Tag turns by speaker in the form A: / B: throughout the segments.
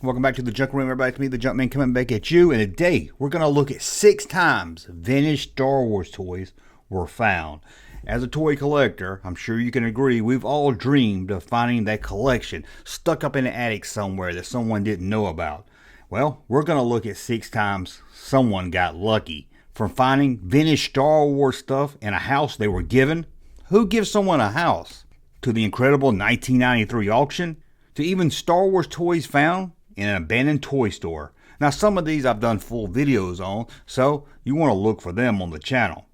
A: Welcome back to the Junk Room, everybody. It's me, the Junkman, coming back at you. And today, we're going to look at 6 times vintage Star Wars toys were found. As a toy collector, I'm sure you can agree, we've all dreamed of finding that collection stuck up in an attic somewhere that someone didn't know about. Well, we're going to look at 6 times someone got lucky. From finding vintage Star Wars stuff in a house they were given. Who gives someone a house? To the incredible 1993 auction. To even Star Wars toys found in an abandoned toy store. Now, some of these I've done full videos on, so you want to look for them on the channel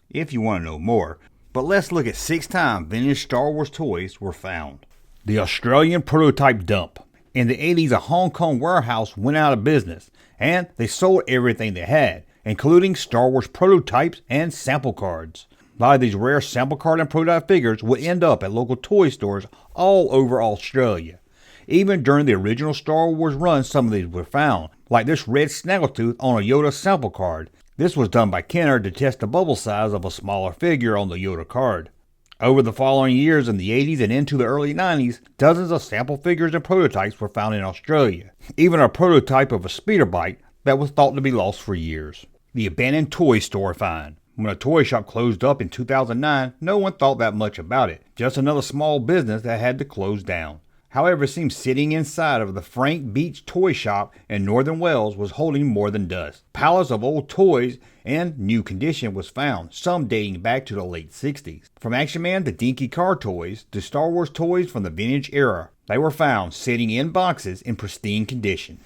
A: if you want to know more. But let's look at 6 times vintage Star Wars toys were found. The Australian prototype dump. In the 80s, a Hong Kong warehouse went out of business, and they sold everything they had, including Star Wars prototypes and sample cards. A lot of these rare sample card and prototype figures would end up at local toy stores all over Australia. Even during the original Star Wars run, some of these were found, like this red snaggletooth on a Yoda sample card. This was done by Kenner to test the bubble size of a smaller figure on the Yoda card. Over the following years in the 80s and into the early 90s, dozens of sample figures and prototypes were found in Australia. Even a prototype of a speeder bike that was thought to be lost for years. The abandoned toy store find. When a toy shop closed up in 2009, no one thought that much about it. Just another small business that had to close down. However, it seems sitting inside of the Frank Beach toy shop in northern Wales was holding more than dust. Pallets of old toys in new condition was found, some dating back to the late 60s. From Action Man to dinky car toys to Star Wars toys from the vintage era, they were found sitting in boxes in pristine condition.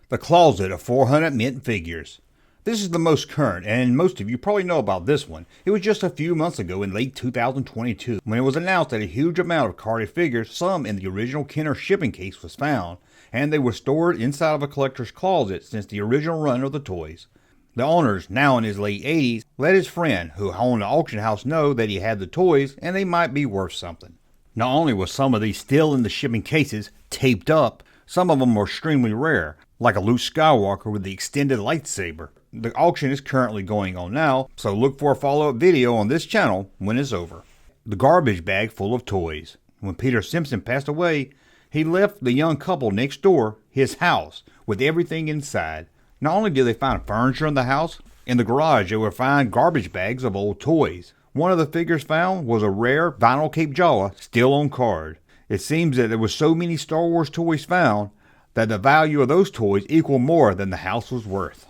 A: The closet of 400 mint figures. This is the most current, and most of you probably know about this one. It was just a few months ago in late 2022 when it was announced that a huge amount of carded figures, some in the original Kenner shipping case, was found, and they were stored inside of a collector's closet since the original run of the toys. The owners, now in his late 80s, let his friend, who owned the auction house, know that he had the toys and they might be worth something. Not only were some of these still in the shipping cases, taped up, some of them were extremely rare, like a Luke Skywalker with the extended lightsaber. The auction is currently going on now, so look for a follow-up video on this channel when it's over. The garbage bag full of toys. When Peter Simpson passed away, he left the young couple next door his house with everything inside. Not only did they find furniture in the house, in the garage they would find garbage bags of old toys. One of the figures found was a rare vinyl Cape Jawa still on card. It seems that there were so many Star Wars toys found that the value of those toys equaled more than the house was worth.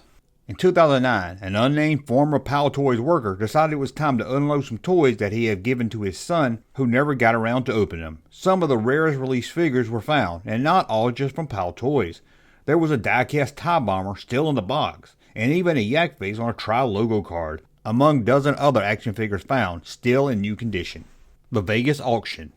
A: In 2009, an unnamed former Pal Toys worker decided it was time to unload some toys that he had given to his son, who never got around to opening them. Some of the rarest released figures were found, and not all just from Pal Toys. There was a die-cast TIE Bomber still in the box, and even a yak face on a Trial logo card, among dozen other action figures found, still in new condition. The Vegas auction.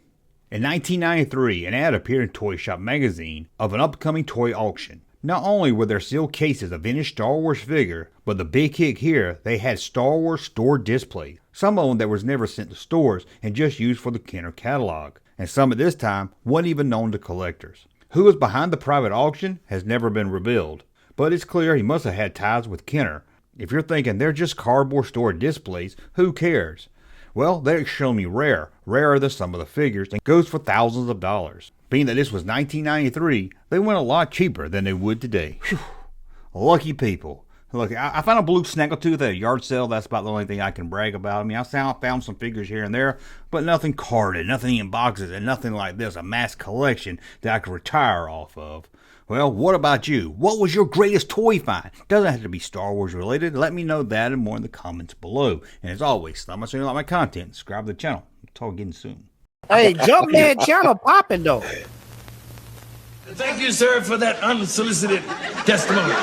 A: In 1993, an ad appeared in Toy Shop magazine of an upcoming toy auction. Not only were there sealed cases of vintage Star Wars figure, but the big kick here, they had Star Wars store displays. Some of them that was never sent to stores and just used for the Kenner catalog. And some at this time weren't even known to collectors. Who was behind the private auction has never been revealed. But it's clear he must have had ties with Kenner. If you're thinking they're just cardboard store displays, who cares? Well, they're extremely rare, rarer than some of the figures, and goes for thousands of dollars. Being that this was 1993, they went a lot cheaper than they would today. Whew. Lucky people. Look, I found a blue snaggletooth at a yard sale. That's about the only thing I can brag about. I mean, I found some figures here and there, but nothing carded, nothing in boxes, and nothing like this, a mass collection that I could retire off of. Well, what about you? What was your greatest toy find? Doesn't have to be Star Wars related. Let me know that and more in the comments below. And as always, let me know if you like my content. Subscribe to the channel. Talk again soon.
B: Hey, Junkman channel popping though.
C: Thank you, sir, for that unsolicited testimony.